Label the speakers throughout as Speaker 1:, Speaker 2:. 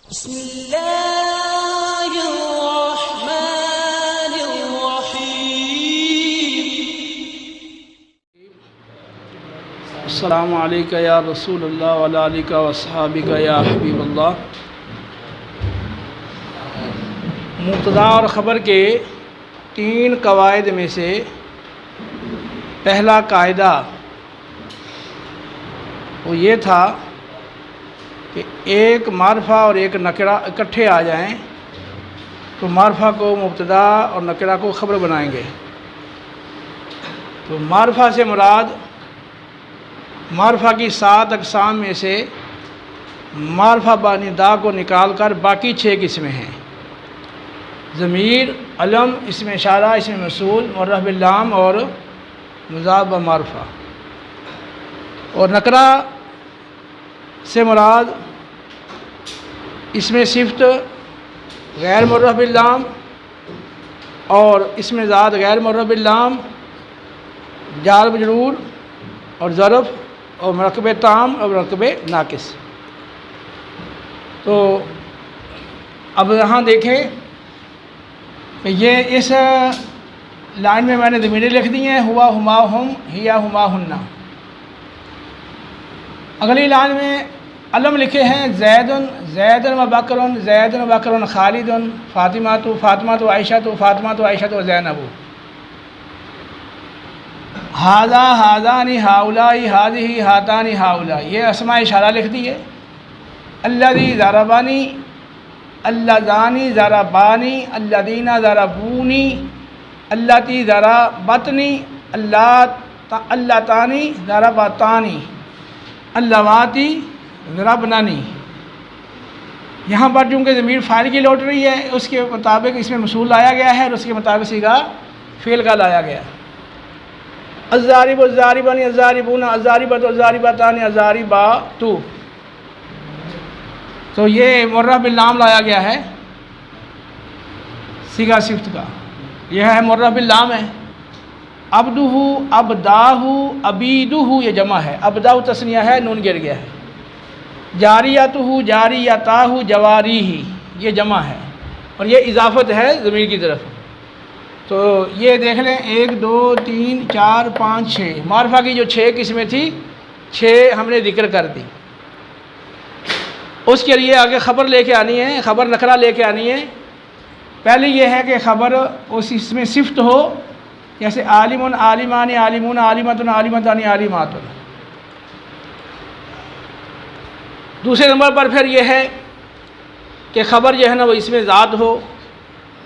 Speaker 1: بسم اللہ الرحمن الرحیم۔
Speaker 2: السلام علیکم یا رسول اللہ وعلی آلک و اصحابک یا حبیب اللہ۔ مبتدا اور خبر کے 3 قواعد میں سے پہلا قاعدہ وہ یہ تھا کہ ایک معرفہ اور ایک نکرہ اکٹھے آ جائیں تو معرفہ کو مبتدا اور نکرہ کو خبر بنائیں گے۔ تو معرفہ سے مراد معرفہ کی 7 اقسام میں سے معرفہ بانی دا کو نکال کر باقی 6 قسمیں ہیں: ضمیر، علم، اسم اشارہ، اسم موصول، معرف باللام اور مضاف بمعرفہ۔ اور نکرہ سے مراد اسم صفت غیر معرف باللام اور اسم ذات غیر معرف باللام، جار مجرور اور ظرف اور مرکب تام اور مرکب ناقص۔ تو اب یہاں دیکھیں کہ یہ اس لائن میں نے ضمیریں لکھ دی ہیں: ہوا، ہما، ہم، ہیا، ہما، ہنہ۔ اگلی لائن میں علم لکھے ہیں: زید و بکر، زید و بکر خالد، فاطمہ عائشہ و زینب۔ ہاذا، ہاذانی، ہاؤلائی، ہاذہ، ہاتانی، ہاؤلائی، یہ اسماء اشارہ لکھ دیے۔ الذی ضربنی، اللذانی ضربانی، الذین ضربونی، اللتی ضربتنی، اللتانی ضربتانی، اللواتی ضربننی۔ یہاں پر چونکہ ضمیر فاعل کی لوٹ رہی ہے، اس کے مطابق اس میں موصول لایا گیا ہے اور اس کے مطابق صیغہ فعل کا لایا گیا۔ الضارب، الضاربان، الضاربون، الضاربۃ، الضاربتان، الضاربات۔ تو یہ معرف باللام لایا گیا ہے صیغہ صفت کا، یہ ہے معرف باللام ہے۔ عبدہ، عبداہ، عبیدہ، یہ جمع ہے۔ عبداہ تثنیہ ہے، نون گر گیا ہے۔ جاریتہ، جاریتاہ، جواریہ، یہ جمع ہے اور یہ اضافت ہے ضمیر کی طرف۔ تو یہ دیکھ لیں 1 2 3 4 5 6 معرفہ کی جو 6 قسمیں تھی 6 ہم نے ذکر کر دی۔ اس کے لیے آگے خبر لے کے آنی ہے، خبر نکرہ لے کے آنی ہے۔ پہلی یہ ہے کہ خبر اس میں صفت ہو، جیسے عالم، عالمان، عالمون، عالمۃ، عالمتان، عالمات۔ دوسرے نمبر پر پھر یہ ہے کہ خبر جو ہے نا وہ اس میں ذات ہو۔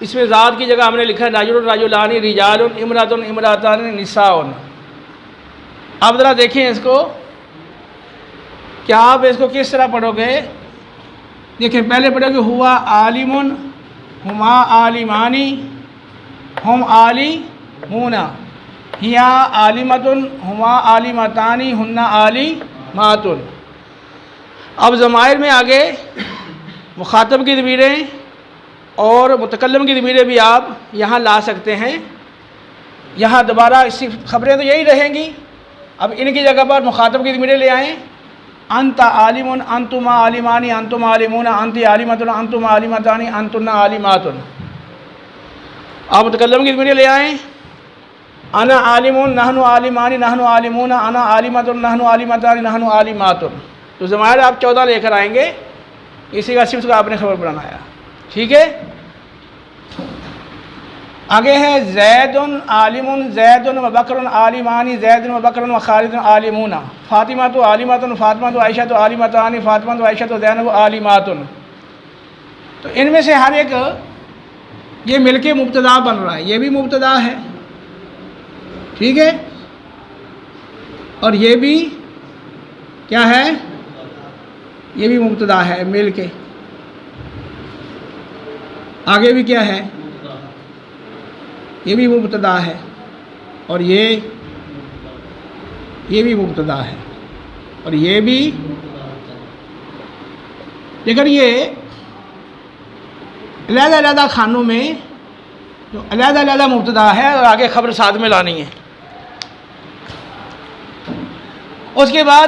Speaker 2: اس میں ذات کی جگہ ہم نے لکھا ہے رجل، رجلان، رجال، امرأۃ، امرأتان، نساء۔ آپ ذرا دیکھیں اس کو، کیا آپ اس کو کس طرح پڑھو گے؟ دیکھیں پہلے پڑھو گے ہوا عالم، ہما عالمانی، ہم عالمون، ہیا عالمۃ، ہما عالمتان، ہن عالمات۔ اب ضمائر میں آگے مخاطب کی ضمیریں اور متکلم کی ضمیریں بھی آپ یہاں لا سکتے ہیں۔ یہاں دوبارہ اسی خبریں تو یہی رہیں گی، اب ان کی جگہ پر مخاطب کی ضمیریں لے آئیں: انت عالم، انتما عالمانی، انتم عالمون، انت عالمۃ، انتم عالمتان، انتن عالمات۔ آپ متکلم کی ضمیریں لے آئیں: انا عالم، نحن عالمان، نحن عالمون، انا عالمۃ، نحن عالمتان، نحن عالمات۔ تو ضمائر آپ 14 لے کر آئیں گے، اسی کا صفت کا آپ نے خبر بنایا، ٹھیک ہے۔ آگے ہے زید عالم، زید و بکر عالمانی، زید و بکر و خالد عالمون، فاطمہ تو عالمۃ، فاطمہ تو عائشہ تو عالمتان، فاطمہ تو عائشہ تو زینب عالمات۔ تو ان میں سے ہر ایک یہ مل کے مبتدا بن رہا ہے، یہ بھی مبتدا ہے، ٹھیک ہے، اور یہ بھی کیا ہے؟ یہ بھی مبتدا ہے مل کے۔ آگے بھی کیا ہے؟ یہ بھی مبتدا ہے اور یہ بھی مبتدا ہے اور یہ بھی۔ لیکن یہ علیحدہ علیحدہ خانوں میں جو علیحدہ علیحدہ مبتدا ہے اور آگے خبر ساتھ میں لانی ہے۔ اس کے بعد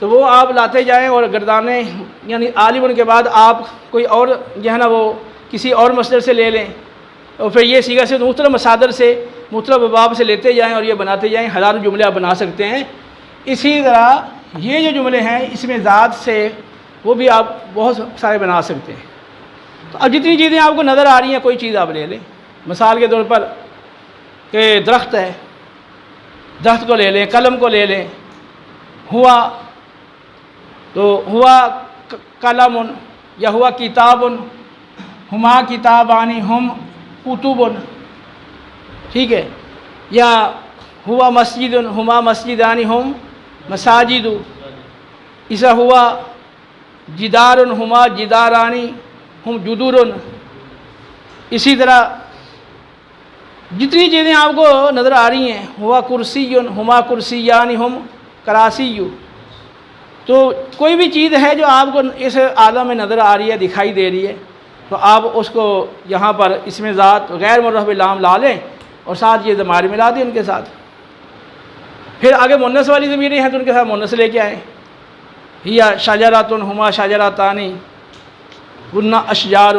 Speaker 2: تو وہ آپ لاتے جائیں اور گردانے یعنی عالم کے بعد آپ کوئی اور جو ہے نا وہ کسی اور مصدر سے لے لیں اور پھر یہ سیغہ سے مختلف مصادر سے مختلف ابواب سے لیتے جائیں اور یہ بناتے جائیں، ہزاروں جملے آپ بنا سکتے ہیں۔ اسی طرح یہ جو جملے ہیں اس میں ذات سے وہ بھی آپ بہت سارے بنا سکتے ہیں۔ تو اب جتنی چیزیں آپ کو نظر آ رہی ہیں کوئی چیز آپ لے لیں، مثال کے طور پر کہ درخت ہے، درخت کو لے لیں، قلم کو لے لیں، ہوا تو ہوا قلم یا ہوا کتاب، ہما کتابانی ہم کتب، ٹھیک ہے، یا ہوا مسجد ہما مسجدانی ہم مساجد، اسا ہوا جدار ہما جدارانی ہم جدور۔ اسی طرح جتنی چیزیں آپ کو نظر آ رہی ہیں، ہوا کرسی ہما کرسیانی ہم کراسی، تو کوئی بھی چیز ہے جو آپ کو اس عالم میں نظر آ رہی ہے، دکھائی دے رہی ہے، تو آپ اس کو یہاں پر اس میں ذات غیر معرف باللام لا لیں اور ساتھ یہ ضمائر ملا دیں ان کے ساتھ۔ پھر آگے مونس والی ضمیریں ہیں تو ان کے ساتھ مونس لے کے آئیں، ہیا شجرات ہما شجراتانی ہن اشجار،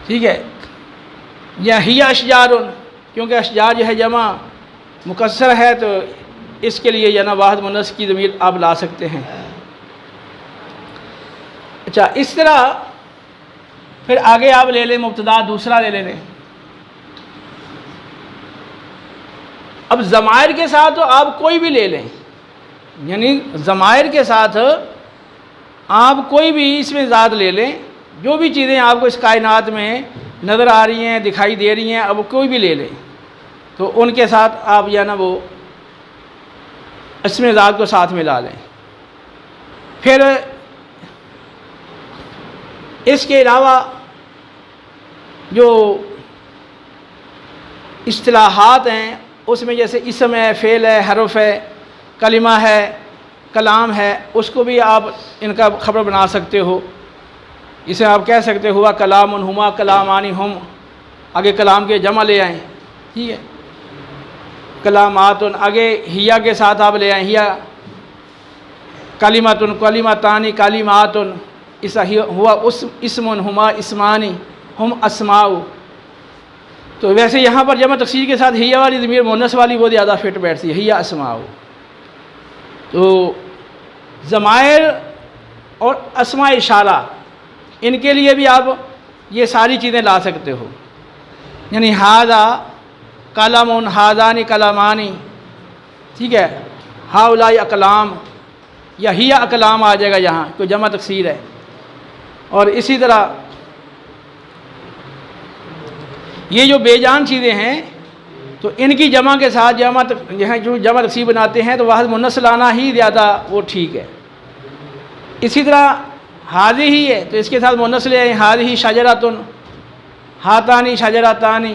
Speaker 2: ٹھیک ہے، یا ہیا اشجار، کیونکہ اشجار جو ہے جمع مکسر ہے تو اس کے لیے یا نا واحد مونس کی ضمیر آپ لا سکتے ہیں۔ اچھا، اس طرح پھر آگے آپ لے لیں مبتدا دوسرا لے لیں۔ اب ضمائر کے ساتھ تو آپ کوئی بھی لے لیں، یعنی ضمائر کے ساتھ آپ کوئی بھی اس میں ذات لے لیں، جو بھی چیزیں آپ کو اس کائنات میں نظر آ رہی ہیں دکھائی دے رہی ہیں، اب کوئی بھی لے لیں تو ان کے ساتھ آپ یا نا وہ اسم ذات کو ساتھ میں لا لیں۔ پھر اس کے علاوہ جو اصطلاحات ہیں اس میں جیسے اسم ہے، فعل ہے، حرف ہے، کلمہ ہے، کلام ہے، اس کو بھی آپ ان کا خبر بنا سکتے ہو۔ اسے آپ کہہ سکتے ہوا کلام ہما کلامانی ہم، آگے کلام کے جمع لے آئیں، ٹھیک ہے، کلامات، آگے ہیا کے ساتھ آپ لے آئیں، ہیا کلمات کلماتانی کلمات، اسا ہوا اسم ہما اسمانی ہم اسماء۔ تو ویسے یہاں پر جمع تکسیر کے ساتھ ہیا والی ضمیر مونس والی وہ زیادہ فٹ بیٹھتی ہے، ہیا اسماء۔ تو ضمائر اور اسماء اشارہ ان کے لیے بھی آپ یہ ساری چیزیں لا سکتے ہو، یعنی ہاذا کلام ہاذانی کلامانی، ٹھیک ہے، ہاؤلائی اقلام یا ہیا اقلام آ جائے گا یہاں، کوئی جمع تکسیر ہے۔ اور اسی طرح یہ جو بے جان چیزیں ہیں تو ان کی جمع کے ساتھ یہاں جو جمع تکسیر بناتے ہیں تو واحد مونس لانا ہی زیادہ وہ ٹھیک ہے۔ اسی طرح حاضی ہی ہے تو اس کے ساتھ مونس لے آئیں، حاضی شجراتن ہاتانی شجراتانی،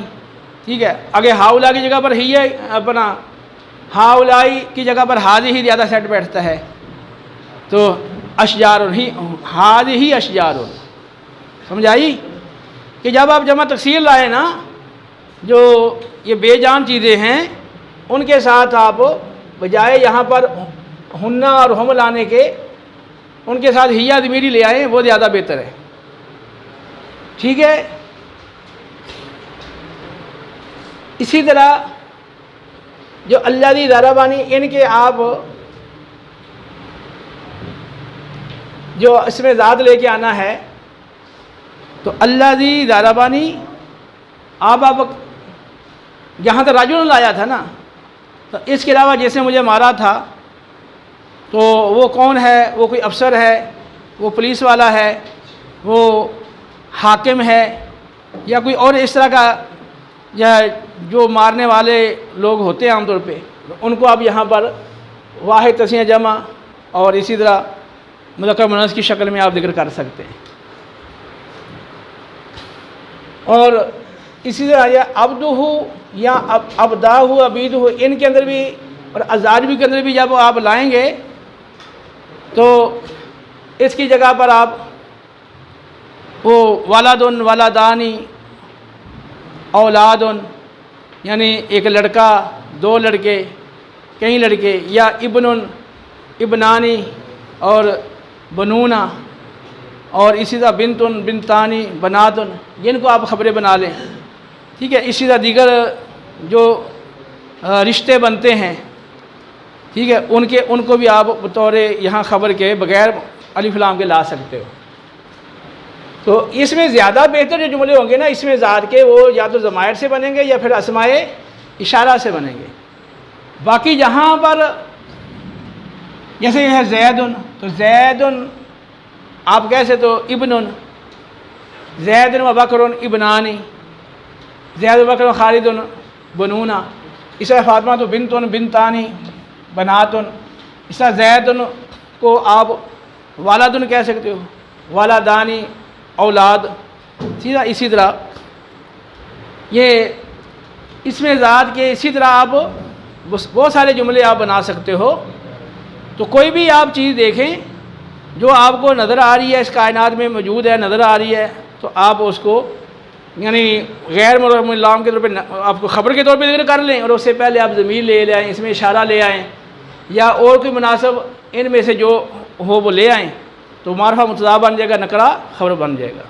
Speaker 2: ٹھیک ہے، آگے ہاؤلا کی جگہ پر ہی ہے، اپنا ہاؤلائی کی جگہ پر حاضی ہی زیادہ سیٹ بیٹھتا ہے، تو اشجار ہی حاضی ہی اشجار، سمجھ آئی کہ جب آپ جمع تکسیر لائے نا جو یہ بے جان چیزیں ہیں ان کے ساتھ آپ بجائے یہاں پر ہننا اور ہم لانے کے ان کے ساتھ ہیا ضمیری لے آئیں، وہ زیادہ بہتر ہے، ٹھیک ہے۔ اسی طرح جو اللہ دی ضربانی ان کے آپ جو اس میں ذات لے کے آنا ہے تو اللہ دی ضربانی آپ یہاں تو راجل لایا تھا نا، تو اس کے علاوہ جیسے مجھے مارا تھا تو وہ کون ہے، وہ کوئی افسر ہے، وہ پولیس والا ہے، وہ حاکم ہے، یا کوئی اور اس طرح کا یا جو مارنے والے لوگ ہوتے ہیں عام طور پہ، ان کو آپ یہاں پر واحد تسنیہ جمع اور اسی طرح مذکر مؤنث کی شکل میں آپ ذکر کر سکتے ہیں۔ اور اسی طرح یہ عبدہ یا عبداہ عبیدہ ان کے اندر بھی اور ازاجبی کے اندر بھی جب آپ لائیں گے تو اس کی جگہ پر آپ وہ ولدن ولدانی اولادن یعنی ایک لڑکا، دو لڑکے، کئی لڑکے، یا ابن ابنانی اور بنونا، اور اسی طرح بنتن، بنتانی، بناتن، جن کو آپ خبریں بنا لیں، ٹھیک ہے۔ اسی طرح دیگر جو رشتے بنتے ہیں، ٹھیک ہے، ان کو بھی آپ بطور یہاں خبر کے بغیر الف لام کے لا سکتے ہو۔ تو اس میں زیادہ بہتر جو جملے ہوں گے نا، اس میں ذات کے، وہ یا تو ضمائر سے بنیں گے یا پھر اسماء اشارہ سے بنیں گے۔ باقی جہاں پر جیسے یہ ہے زیدن، تو زیدن آپ کیسے تو ابنن، زیدن و بکرن ابنانی، زید و بکر خالد بنونا، اس طرح فاطمہ تو بنتن بنتانی بناتن، اس طرح زیدن کو آپ والدن کہہ سکتے ہو، والدانی اولاد، سیدھا اسی طرح یہ اس میں ذات کے اسی طرح آپ بہت سارے جملے آپ بنا سکتے ہو۔ تو کوئی بھی آپ چیز دیکھیں جو آپ کو نظر آ رہی ہے، اس کائنات میں موجود ہے، نظر آ رہی ہے، تو آپ اس کو یعنی غیر مرحوم اللہ کے طور پہ آپ کو خبر کے طور پہ ذکر کر لیں، اور اس سے پہلے آپ ضمیر لے آئیں، اس میں اشارہ لے آئیں، یا اور کوئی مناسب ان میں سے جو ہو وہ لے آئیں، تو معرفہ متضاد بن جائے گا، نکرہ خبر بن جائے گا۔